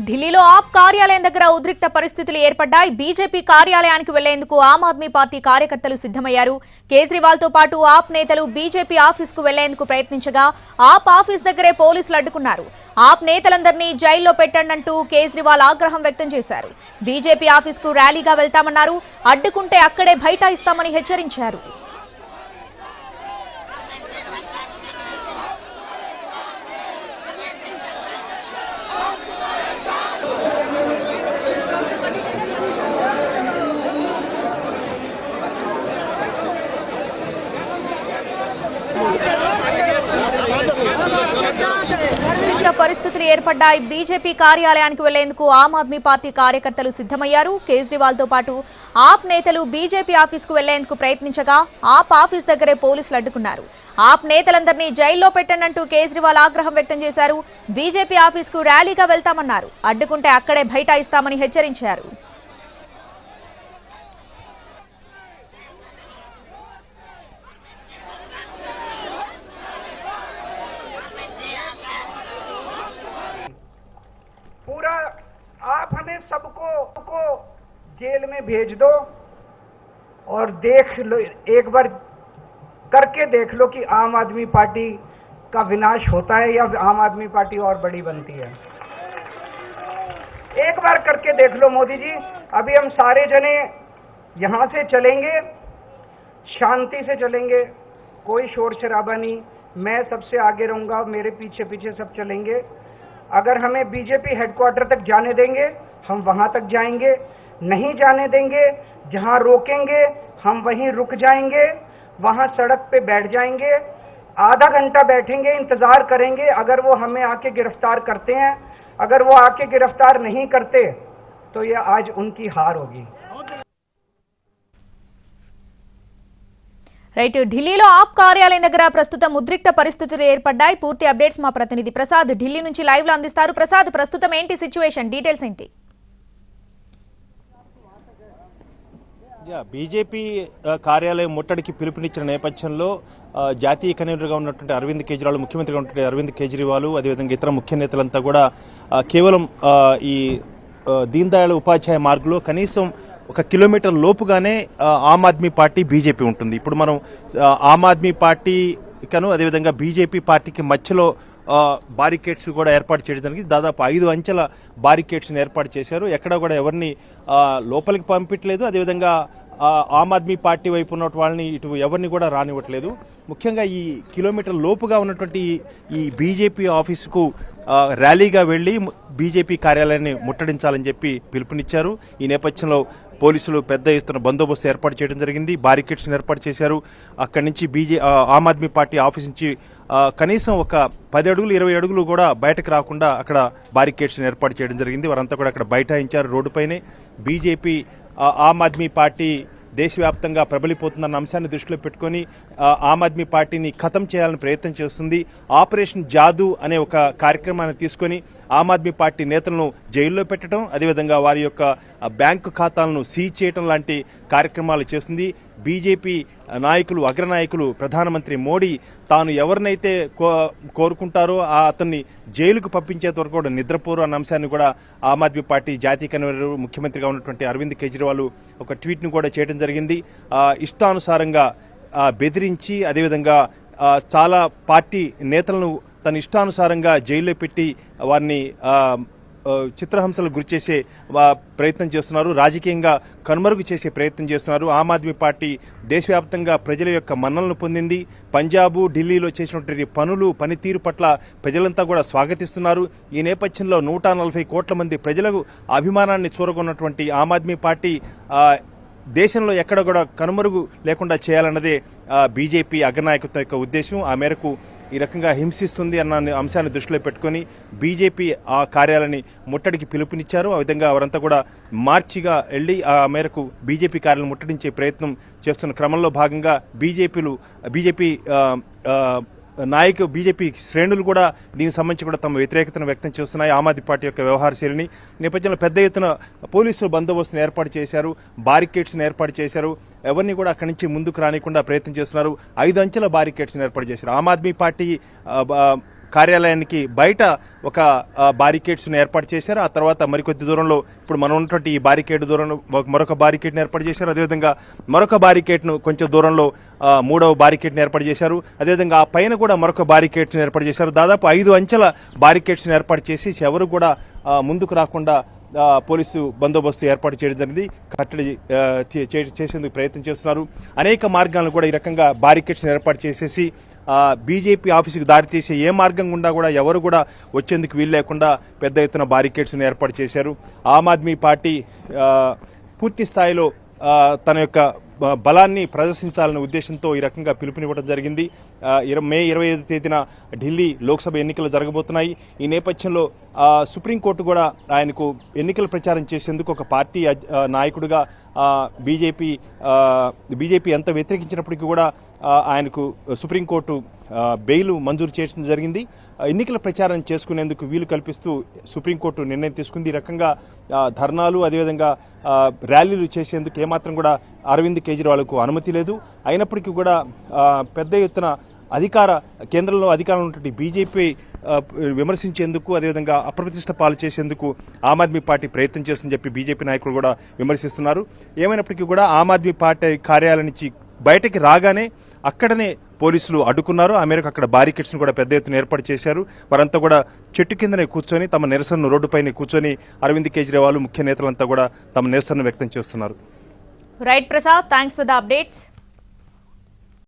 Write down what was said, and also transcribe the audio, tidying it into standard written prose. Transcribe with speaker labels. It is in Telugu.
Speaker 1: ఢిల్లీలో ఆప్ కార్యాలయం దగ్గర ఉద్రిక్త పరిస్థితులు ఏర్పడ్డాయి. బీజేపీ కార్యాలయానికి వెళ్లేందుకు ఆమ్ ఆద్మీ పార్టీ కార్యకర్తలు సిద్ధమయ్యారు. కేజ్రీవాల్ తో పాటు ఆప్ నేతలు బీజేపీ ఆఫీస్ కు వెళ్లేందుకు ప్రయత్నించగా ఆప్ ఆఫీస్ దగ్గరే పోలీసులు అడ్డుకున్నారు. ఆప్ నేతలందరినీ జైల్లో పెట్టండంటూ కేజ్రీవాల్ ఆగ్రహం వ్యక్తం చేశారు. బీజేపీ ఆఫీస్ కు ర్యాలీగా వెళ్తామన్నారు. అడ్డుకుంటే అక్కడే బైఠాయిస్తామని హెచ్చరించారు. పరిస్థితులు ఏర్పడ్డాయి. బీజేపీ కార్యాలయానికి వెళ్లేందుకు ఆమ్ ఆద్మీ పార్టీ కార్యకర్తలు సిద్ధమయ్యారు. కేజ్రీవాల్ తో పాటు ఆప్ నేతలు బీజేపీ ఆఫీస్ కు వెళ్లేందుకు ప్రయత్నించగా ఆప్ ఆఫీస్ దగ్గరే పోలీసులు అడ్డుకున్నారు. ఆప్ నేతలందరినీ జైల్లో పెట్టండంటూ కేజ్రీవాల్ ఆగ్రహం వ్యక్తం చేశారు. బీజేపీ ఆఫీస్ కు ర్యాలీగా వెళ్తామన్నారు. అడ్డుకుంటే అక్కడే బైఠాయిస్తామని హెచ్చరించారు.
Speaker 2: पूरा आप हमें सबको जेल में भेज दो और देख लो, एक बार करके देख लो कि आम आदमी पार्टी का विनाश होता है या आम आदमी पार्टी और बड़ी बनती है। एक बार करके देख लो मोदी जी। अभी हम सारे जने यहाँ से चलेंगे, शांति से चलेंगे, कोई शोर शराबा नहीं। मैं सबसे आगे रहूँगा, मेरे पीछे पीछे सब चलेंगे। अगर हमें बीजेपी हेडक्वार्टर तक जाने देंगे हम वहां तक जाएंगे, नहीं जाने देंगे जहां रोकेंगे हम वहीं रुक जाएंगे, वहां सड़क पे बैठ जाएंगे, आधा घंटा बैठेंगे, इंतजार करेंगे। अगर वो हमें आके गिरफ्तार करते हैं, अगर वो आके गिरफ्तार नहीं करते तो ये आज उनकी हार होगी।
Speaker 1: రైట్, ఢిల్లీలో ఆప్ కార్యాలయం దగ్గర ప్రస్తుతం ఉద్రిక్త పరిస్థితులు ఏర్పడ్డాయి. పూర్తి అప్డేట్స్ మా ప్రతినిధి ప్రసాద్ ఢిల్లీ నుంచి లైవ్ లో అందిస్తారు. ప్రసాద్, ప్రస్తుతం ఏంటి సిచ్యువేషన్, డీటెయిల్స్ ఏంటి?
Speaker 3: బీజేపీ కార్యాలయం ముట్టడికి పిలుపునిచ్చిన నేపథ్యంలో జాతీయ కన్వీనర్గా ఉన్నటువంటి అరవింద్ కేజ్రీవాల్, ముఖ్యమంత్రిగా ఉన్నటువంటి అరవింద్ కేజ్రీవాల్, అదేవిధంగా ఇతర ముఖ్య నేతలంతా కూడా కేవలం ఈ దీన్ దయాళ్ ఉపాధ్యాయ మార్గంలో కనీసం 1 kilometre లోపుగానే Aam Aadmi party BJP ఉంటుంది. ఇప్పుడు మనం ఆమ్ ఆద్మీ పార్టీకను అదేవిధంగా బీజేపీ పార్టీకి మధ్యలో బారికేడ్స్ కూడా ఏర్పాటు చేయడం జరిగింది. దాదాపు 5 అంచెల బారికేడ్స్ని ఏర్పాటు చేశారు. ఎక్కడ కూడా ఎవరిని లోపలికి పంపించలేదు. అదేవిధంగా ఆమ్ ఆద్మీ పార్టీ వైపు ఉన్న వాళ్ళని ఇటు ఎవరిని కూడా రానివ్వట్లేదు. ముఖ్యంగా ఈ కిలోమీటర్ లోపుగా ఉన్నటువంటి ఈ బీజేపీ ఆఫీసుకు ర్యాలీగా వెళ్లి బీజేపీ కార్యాలయాన్ని ముట్టడించాలని చెప్పి పిలుపునిచ్చారు. ఈ నేపథ్యంలో పోలీసులు పెద్ద ఎత్తున బందోబస్తు ఏర్పాటు చేయడం జరిగింది. బారికేడ్స్ ఏర్పాటు చేశారు. అక్కడి నుంచి ఆమ్ ఆద్మీ పార్టీ ఆఫీస్ నుంచి కనీసం ఒక 10 అడుగులు 20 అడుగులు కూడా బయటకు రాకుండా అక్కడ బారికేడ్స్ ఏర్పాటు చేయడం జరిగింది. వారంతా కూడా అక్కడ బైఠాయించారు రోడ్డుపైనే. బీజేపీ ఆమ్ ఆద్మీ పార్టీ దేశవ్యాప్తంగా ప్రబలిపోతుందన్న అంశాన్ని దృష్టిలో పెట్టుకుని ఆమ్ ఆద్మీ పార్టీని ఖతం చేయాలని ప్రయత్నం చేస్తుంది. ఆపరేషన్ జాదూ అనే ఒక కార్యక్రమాన్ని తీసుకొని ఆమ్ ఆద్మీ పార్టీ నేతలను జైల్లో పెట్టడం, అదేవిధంగా వారి యొక్క బ్యాంకు ఖాతాలను సీజ్ చేయడం లాంటి కార్యక్రమాలు చేస్తుంది. బీజేపీ నాయకులు, అగ్రనాయకులు, ప్రధానమంత్రి మోడీ తాను ఎవరినైతే కోరుకుంటారో అతన్ని జైలుకు పంపించేంత వరకు కూడా నిద్రపోరు అన్న అంశాన్ని కూడా ఆమ్ ఆద్మీ పార్టీ జాతీయ కన్వీనర్, ముఖ్యమంత్రిగా ఉన్నటువంటి అరవింద్ కేజ్రీవాల్ ఒక ట్వీట్ను కూడా చేయడం జరిగింది. ఇష్టానుసారంగా బెదిరించి అదేవిధంగా చాలా పార్టీ నేతలను తన ఇష్టానుసారంగా జైల్లో పెట్టి వారిని చిత్రహింసలకు గురిచేసే ప్రయత్నం చేస్తున్నారు. రాజకీయంగా కనుమరుగు చేసే ప్రయత్నం చేస్తున్నారు. ఆమ్ ఆద్మీ పార్టీ దేశవ్యాప్తంగా ప్రజల యొక్క మన్ననలు పొందింది. పంజాబ్, ఢిల్లీలో చేసినటువంటి పనితీరు పట్ల ప్రజలంతా కూడా స్వాగతిస్తున్నారు. ఈ నేపథ్యంలో 140 కోట్ల మంది ప్రజలకు అభిమానాన్ని చూరగొన్నటువంటి ఆమ్ ఆద్మీ పార్టీ దేశంలో ఎక్కడ కూడా కనుమరుగు లేకుండా చేయాలన్నదే బీజేపీ అగ్రనాయకత్వం యొక్క ఉద్దేశం. ఆ మేరకు ఈ రకంగా హింసిస్తుంది అన్న అంశాన్ని దృష్టిలో పెట్టుకుని బీజేపీ ఆ కార్యాలయాన్ని ముట్టడికి పిలుపునిచ్చారు. ఆ విధంగా వారంతా కూడా మార్చిగా వెళ్లి ఆ మేరకు బీజేపీ కార్యాలయం ముట్టడించే ప్రయత్నం చేస్తున్న క్రమంలో భాగంగా బీజేపీ బీజేపీ శ్రేణులు కూడా దీనికి సంబంధించి కూడా తమ వ్యతిరేకతను వ్యక్తం చేస్తున్నాయి. ఆమ్ ఆద్మీ పార్టీ యొక్క వ్యవహారశైలిని నేపథ్యంలో పెద్ద ఎత్తున పోలీసులు బందోబస్తును ఏర్పాటు చేశారు, బారికేడ్స్ను ఏర్పాటు చేశారు. ఎవరిని కూడా అక్కడి నుంచి ముందుకు రానికుండా ప్రయత్నం చేస్తున్నారు. 5 అంచెల బారికేడ్స్ను ఏర్పాటు చేశారు. ఆమ్ ఆద్మీ పార్టీ కార్యాలయానికి బయట ఒక బారికేడ్స్ను ఏర్పాటు చేశారు. ఆ తర్వాత మరికొద్ది దూరంలో ఇప్పుడు మనం ఉన్నటువంటి ఈ బారికేడ్ దూరంలో మరొక బారికేడ్ని ఏర్పాటు చేశారు. అదేవిధంగా మరొక బారికేడ్ను కొంచెం దూరంలో మూడవ బారికేడ్ని ఏర్పాటు చేశారు. అదేవిధంగా ఆ పైన కూడా మరొక బారికేడ్స్ని ఏర్పాటు చేశారు. దాదాపు 5 అంచెల బారికేడ్స్ని ఏర్పాటు చేసి ఎవరు కూడా ముందుకు రాకుండా పోలీసు బందోబస్తు ఏర్పాటు చేయడం జరిగింది. కట్టడి చేసేందుకు ప్రయత్నం చేస్తున్నారు. అనేక మార్గాలను కూడా ఈ రకంగా బారికేడ్స్ ఏర్పాటు చేసేసి బీజేపీ ఆఫీసుకు దారితీసే ఏ మార్గం గుండా కూడా ఎవరు కూడా వచ్చేందుకు వీలు లేకుండా పెద్ద ఎత్తున బారికేడ్స్ను ఏర్పాటు చేశారు. ఆమ్ ఆద్మీ పార్టీ పూర్తి స్థాయిలో తన యొక్క బలాన్ని ప్రదర్శించాలనే ఉద్దేశంతో ఈ రకంగా పిలుపునివ్వడం జరిగింది. మే 25 తేదీన ఢిల్లీ లోక్సభ ఎన్నికలు జరగబోతున్నాయి. ఈ నేపథ్యంలో సుప్రీంకోర్టు కూడా ఆయనకు ఎన్నికల ప్రచారం చేసేందుకు ఒక పార్టీ నాయకుడిగా బీజేపీ ఎంత వ్యతిరేకించినప్పటికీ కూడా ఆయనకు సుప్రీంకోర్టు బెయిల్ మంజూరు చేయడం జరిగింది. ఎన్నికల ప్రచారం చేసుకునేందుకు వీలు కల్పిస్తూ సుప్రీంకోర్టు నిర్ణయం తీసుకుంది. ఈ రకంగా ధర్నాలు అదేవిధంగా ర్యాలీలు చేసేందుకు ఏమాత్రం కూడా అరవింద్ కేజ్రీవాల్కు అనుమతి లేదు. అయినప్పటికీ కూడా పెద్ద ఎత్తున కేంద్రంలో అధికారంలో ఉన్నటువంటి బీజేపీ విమర్శించేందుకు అదేవిధంగా అప్రతిష్ట పాలు చేసేందుకు ఆమ్ ఆద్మీ పార్టీ ప్రయత్నం చేస్తుందని చెప్పి బీజేపీ నాయకులు కూడా విమర్శిస్తున్నారు. ఏమైనప్పటికీ కూడా ఆమ్ ఆద్మీ పార్టీ కార్యాలయం నుంచి బయటకి రాగానే అక్కడనే పోలీసులు అడ్డుకున్నారు. ఆ మేరకు అక్కడ బారికేడ్స్ను కూడా పెద్ద ఎత్తున ఏర్పాటు చేశారు. వారంతా కూడా చెట్టు కిందనే కూర్చొని తమ నిరసనను రోడ్డుపైనే కూర్చొని అరవింద్ కేజ్రీవాల్ ముఖ్య నేతలంతా కూడా తమ నిరసనను వ్యక్తం చేస్తున్నారు.
Speaker 1: Right Prasad, thanks for the updates.